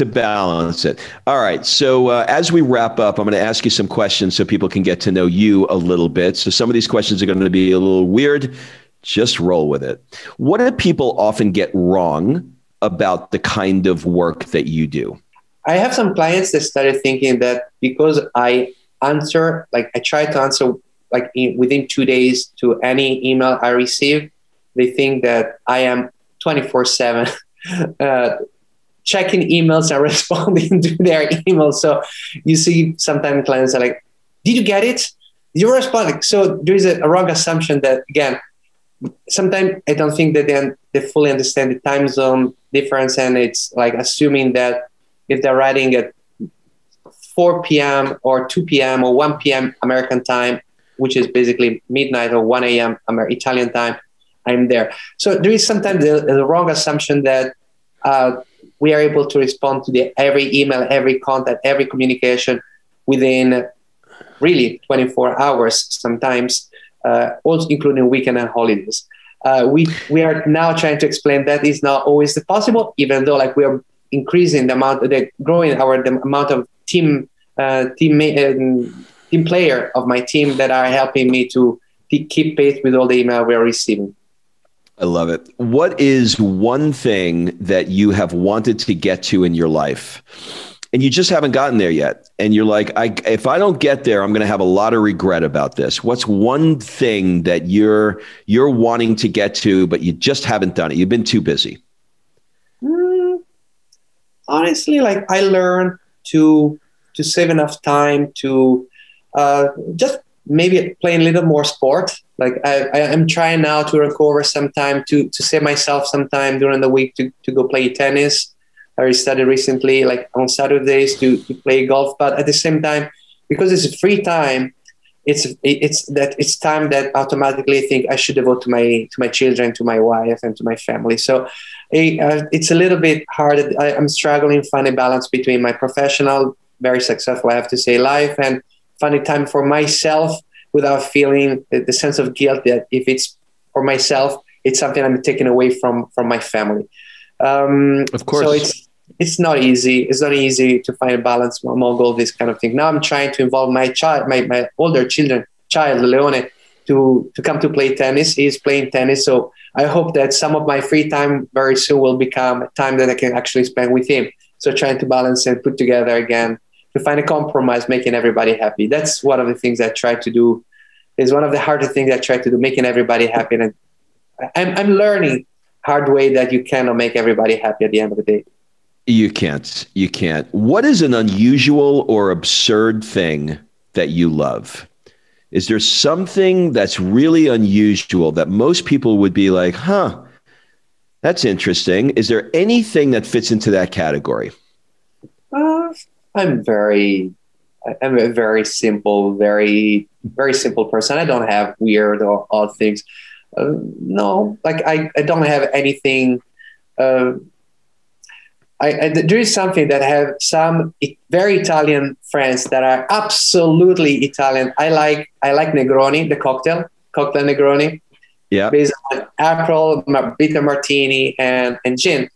balance it. All right. So as we wrap up, I'm going to ask you some questions so people can get to know you a little bit. So some of these questions are going to be a little weird. Just roll with it. What do people often get wrong about the kind of work that you do? I have some clients that started thinking that because I try to answer within 2 days to any email I receive, they think that I am 24/7 checking emails and responding to their emails. So you see sometimes clients are like, did you get it? Did you respond? So there is a wrong assumption that, again, sometimes I don't think that they fully understand the time zone difference. And it's like assuming that if they're writing at 4 p.m. or 2 p.m. or 1 p.m. American time, which is basically midnight or 1 a.m. Italian time, I'm there. So there is sometimes the wrong assumption that we are able to respond to every email, every contact, every communication within really 24 hours sometimes, also including weekend and holidays. We are now trying to explain that is not always possible, even though we are increasing the amount of team player of my team that are helping me to keep pace with all the email we are receiving. I love it. What is one thing that you have wanted to get to in your life and you just haven't gotten there yet. And you're like, if I don't get there, I'm going to have a lot of regret about this. What's one thing that you're wanting to get to, but you just haven't done it? You've been too busy. Honestly, like I learned to save enough time to just maybe play a little more sport. Like I'm trying now to recover some time to save myself some time during the week to go play tennis. I started recently, like on Saturdays, to play golf. But at the same time, because it's free time, it's time that automatically I think I should devote to my children, to my wife, and to my family. So it's a little bit hard. I'm struggling to find a balance between my professional, very successful, I have to say, life, and finding time for myself without feeling the sense of guilt that if it's for myself, it's something I'm taking away from my family. Of course. So it's not easy. It's not easy to find a balance among all this kind of thing. Now I'm trying to involve my child, my older child, Leone, to come to play tennis. He's playing tennis. So I hope that some of my free time very soon will become time that I can actually spend with him. So trying to balance and put together again to find a compromise, making everybody happy. That's one of the things I try to do. Is one of the hardest things I try to do, making everybody happy. And I'm learning hard way that you cannot make everybody happy at the end of the day. You can't. What is an unusual or absurd thing that you love? Is there something that's really unusual that most people would be like, huh, that's interesting? Is there anything that fits into that category? I'm a very simple, very, very simple person. I don't have weird or odd things. No, like I don't have anything. There is something that I have some very Italian friends that are absolutely Italian. I like Negroni, the cocktail Negroni. Yeah. Based on April, Vita martini, and gin.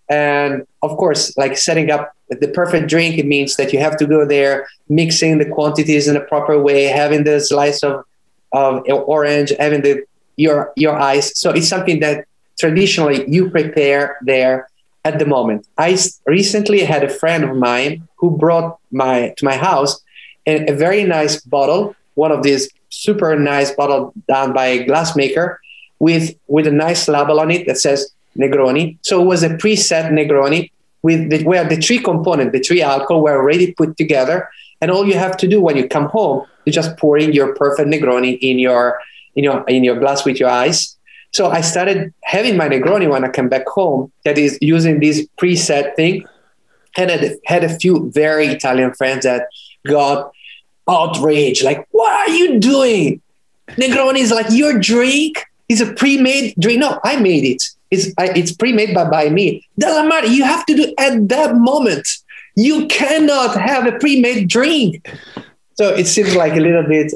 And of course, like setting up the perfect drink, it means that you have to go there, mixing the quantities in a proper way, having the slice of orange, having your ice. So it's something that traditionally you prepare there at the moment. I recently had a friend of mine who brought to my house a very nice bottle, one of these super nice bottle done by a glassmaker with a nice label on it that says Negroni. So it was a preset Negroni where the three components, the three alcohol were already put together. And all you have to do when you come home, you just pour in your perfect Negroni in your glass with your ice. So I started having my Negroni when I came back home, that is using this preset thing. And I had a few very Italian friends that got outraged. Like, what are you doing? Negroni is like your drink. It's a pre-made drink. No, I made it. It's pre-made by me. Doesn't matter. You have to do at that moment. You cannot have a pre-made drink. So it seems like a little bit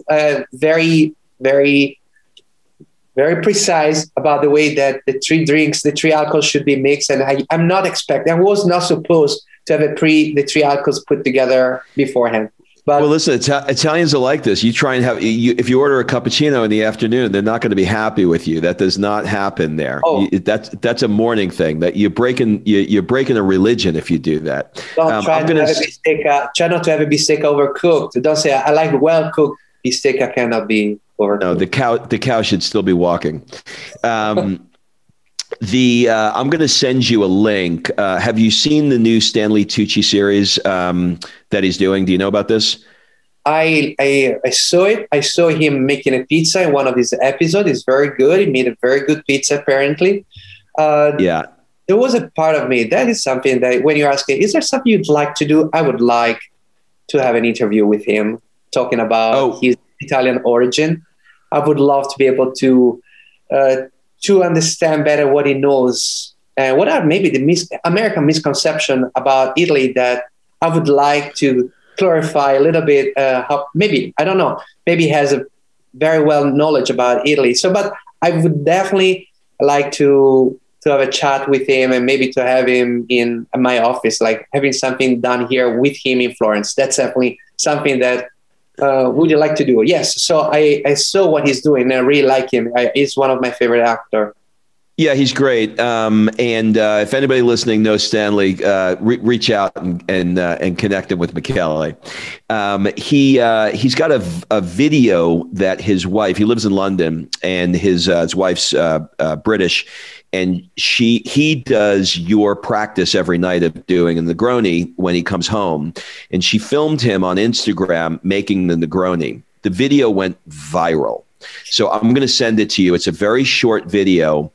very, very, very precise about the way that the three alcohols should be mixed. And I was not supposed to have the three alcohols put together beforehand. But, well, listen, Italians are like this. You try and if you order a cappuccino in the afternoon, they're not going to be happy with you. That does not happen there. Oh. That's a morning thing. That you're breaking a religion if you do that. Try not to have a bistecca overcooked. Don't say I like well cooked bistecca cannot be overcooked. No, the cow should still be walking. I'm going to send you a link. Have you seen the new Stanley Tucci series that he's doing? Do you know about this? I saw it. I saw him making a pizza in one of his episodes. It's very good. He made a very good pizza, apparently. Yeah. There was a part of me, that is something that when you're asking, is there something you'd like to do? I would like to have an interview with him talking about his Italian origin. I would love to be able to understand better what he knows and what are maybe the American misconception about Italy that I would like to clarify a little bit. How maybe, I don't know, maybe he has a very well knowledge about Italy. So, but I would definitely like to have a chat with him and maybe to have him in my office, like having something done here with him in Florence. That's definitely something that would you like to do? Yes. So I saw what he's doing and I really like him. He's one of my favorite actors. Yeah, he's great. And if anybody listening knows Stanley, reach out and connect him with Michele. He's got a video that his wife. He lives in London, and his wife's British, and he does your practice every night of doing a Negroni when he comes home, and she filmed him on Instagram making the Negroni. The video went viral. So I'm going to send it to you. It's a very short video,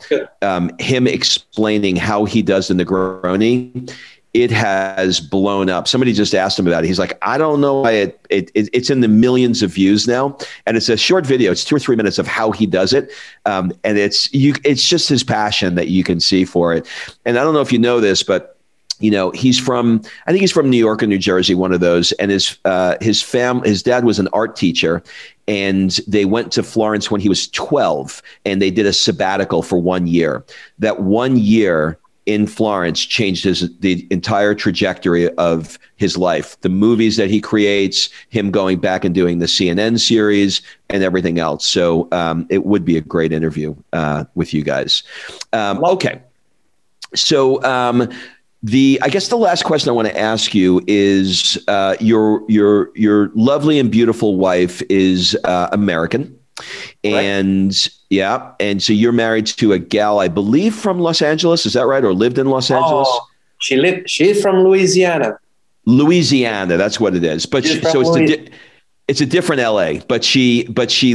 him explaining how he does the Negroni. It has blown up. Somebody just asked him about it. He's like, I don't know why it's in the millions of views now. And it's a short video. It's 2 or 3 minutes of how he does it. And it's just his passion that you can see for it. And I don't know if you know this, but I think he's from New York or New Jersey, one of those. And his dad was an art teacher, and they went to Florence when he was 12, and they did a sabbatical for 1 year. That 1 year in Florence changed the entire trajectory of his life. The movies that he creates, him going back and doing the CNN series and everything else. So it would be a great interview with you guys. Okay. So I guess the last question I want to ask you is your lovely and beautiful wife is American, and right. Yeah, and so you're married to a gal, I believe, from Los Angeles. Is that right, or lived in Los Angeles? She's from Louisiana. Louisiana, that's what it is. But it's a different LA. But she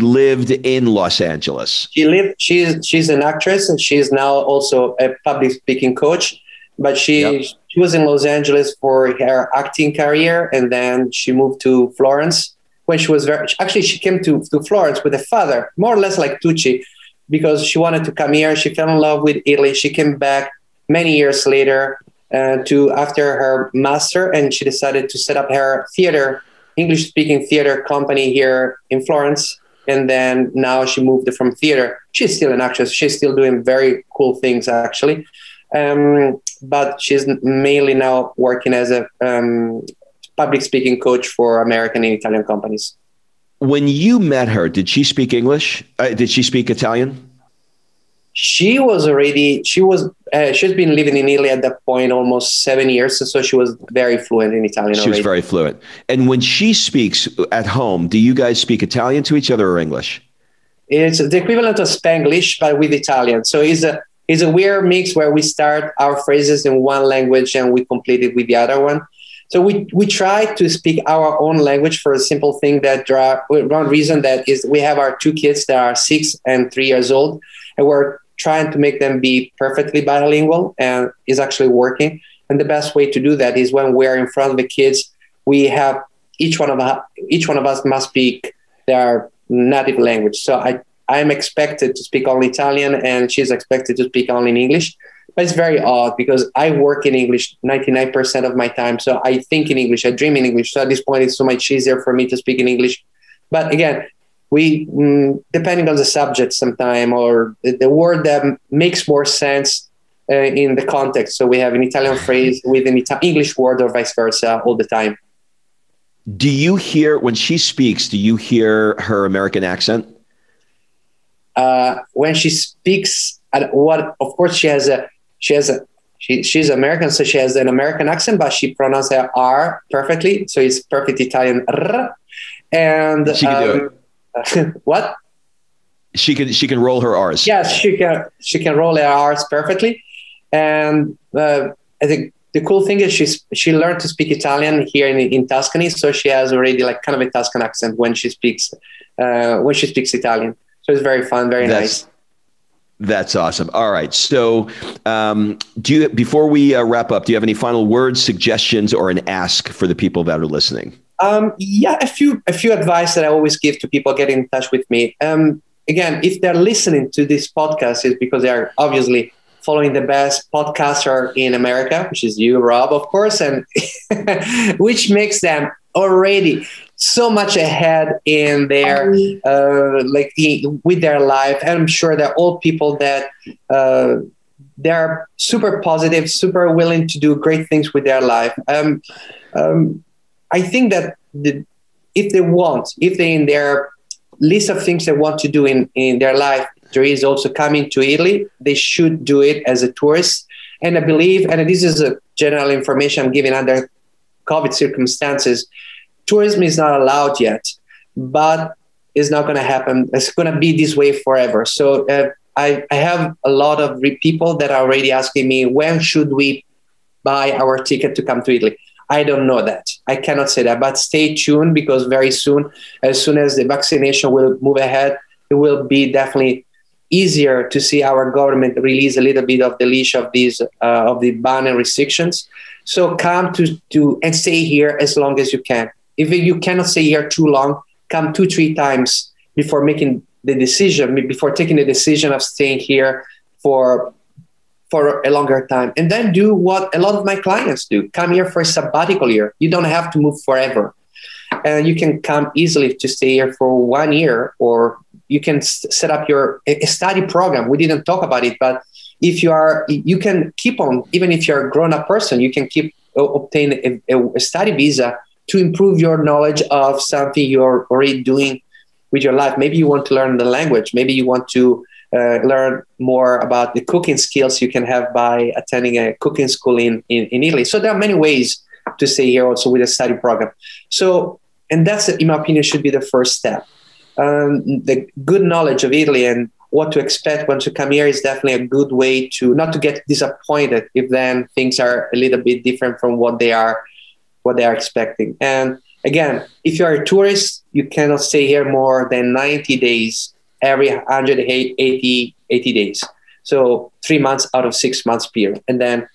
lived in Los Angeles. She's an actress, and she's now also a public speaking coach. But she was in Los Angeles for her acting career, and then she moved to Florence when she was she came to Florence with a father, more or less like Tucci, because she wanted to come here. She fell in love with Italy. She came back many years later after her master, and she decided to set up her English-speaking theater company here in Florence. And then now she moved from theater. She's still an actress. She's still doing very cool things, actually. But she's mainly now working as a public speaking coach for American and Italian companies. When you met her, did she speak English? Did she speak Italian? She's been living in Italy at that point almost 7 years. So she was very fluent in Italian already. She was very fluent. And when she speaks at home, do you guys speak Italian to each other or English? It's the equivalent of Spanglish, but with Italian. So it's a weird mix where we start our phrases in one language and we complete it with the other one. So we try to speak our own language for a simple thing one reason that is we have our 2 kids that are 6 and 3 years old, and we're trying to make them be perfectly bilingual, and is actually working. And the best way to do that is when we're in front of the kids, we have each one of us must speak their native language. So I'm expected to speak only Italian, and she's expected to speak only in English. But it's very odd because I work in English 99% of my time. So I think in English, I dream in English. So at this point, it's so much easier for me to speak in English. But again, we, depending on the subject sometime, or the word that makes more sense in the context. So we have an Italian phrase with an English word or vice versa all the time. Do you hear, when she speaks, do you hear her American accent? When she speaks, of course she's American, so she has an American accent, but she pronounces her R perfectly. So it's perfect Italian R. And she can do it. What? She can roll her R's. Yes, she can roll her R's perfectly. And I think the cool thing is she learned to speak Italian here in Tuscany, so she has already like kind of a Tuscan accent when she speaks Italian. So it's very fun, very nice. That's awesome. All right. So before we wrap up, do you have any final words, suggestions, or an ask for the people that are listening? Yeah, a few advice that I always give to people getting in touch with me. Again, if they're listening to this podcast, it's because they're obviously following the best podcaster in America, which is you, Rob, of course, and which makes them already so much ahead in their with their life. And I'm sure they're all people that they're super positive, super willing to do great things with their life. I think that if they in their list of things they want to do in their life, there is also coming to Italy. They should do it as a tourist. And I believe, and this is a general information I'm giving under COVID circumstances, tourism is not allowed yet, but it's not going to happen. It's going to be this way forever. So I have a lot of people that are already asking me, when should we buy our ticket to come to Italy? I don't know that. I cannot say that, but stay tuned, because very soon as the vaccination will move ahead, it will be definitely easier to see our government release a little bit of the leash of these of the ban and restrictions. So come to and stay here as long as you can. If you cannot stay here too long, come 2-3 times before making the decision, before taking the decision of staying here for a longer time. And then do what a lot of my clients do. Come here for a sabbatical year. You don't have to move forever. And you can come easily to stay here for 1 year, or you can set up a study program. We didn't talk about it, but you can keep on, even if you're a grown-up person, you can obtain a study visa to improve your knowledge of something you're already doing with your life. Maybe you want to learn the language. Maybe you want to learn more about the cooking skills you can have by attending a cooking school in Italy. So there are many ways to stay here also with a study program. So, and that's, in my opinion, should be the first step. The good knowledge of Italy and what to expect once you come here is definitely a good way to not to get disappointed if then things are a little bit different from what they are expecting. And again, if you are a tourist, you cannot stay here more than 90 days every 180 days. So 3 months out of 6 months period. And then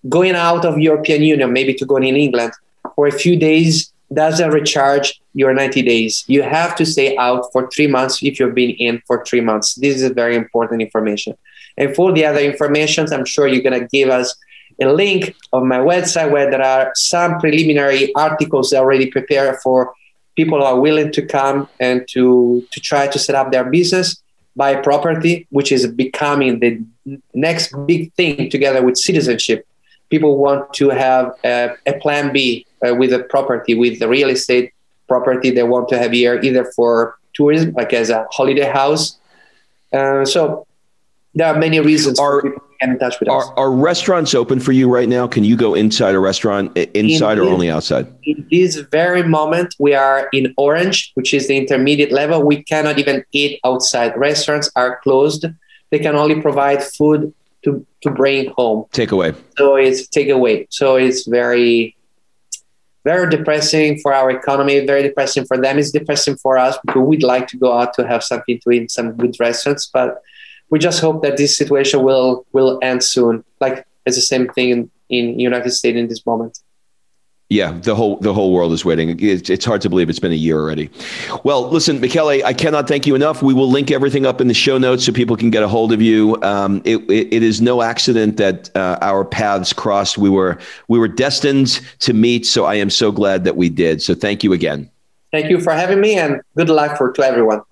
going out of European Union, maybe to go in England for a few days, doesn't recharge your 90 days. You have to stay out for 3 months if you've been in for 3 months. This is very important information. And for the other information, I'm sure you're going to give us a link on my website where there are some preliminary articles already prepared for people who are willing to come and to try to set up their business, buy property, which is becoming the next big thing together with citizenship. People want to have a plan B with a property, with the real estate property they want to have here, either for tourism, like as a holiday house. So there are many reasons for people to get in touch with us. Are restaurants open for you right now? Can you go inside a restaurant, or only outside? In this very moment, we are in orange, which is the intermediate level. We cannot even eat outside. Restaurants are closed. They can only provide food to bring home. Takeaway. So it's takeaway. So it's very, very depressing for our economy, very depressing for them. It's depressing for us because we'd like to go out to have something to eat in some good restaurants, but we just hope that this situation will end soon. Like it's the same thing in United States in this moment. Yeah, the whole world is waiting. It's hard to believe it's been a year already. Well, listen, Michele, I cannot thank you enough. We will link everything up in the show notes so people can get a hold of you. It is no accident that our paths crossed. We were destined to meet, so I am so glad that we did. So thank you again. Thank you for having me, and good luck to everyone.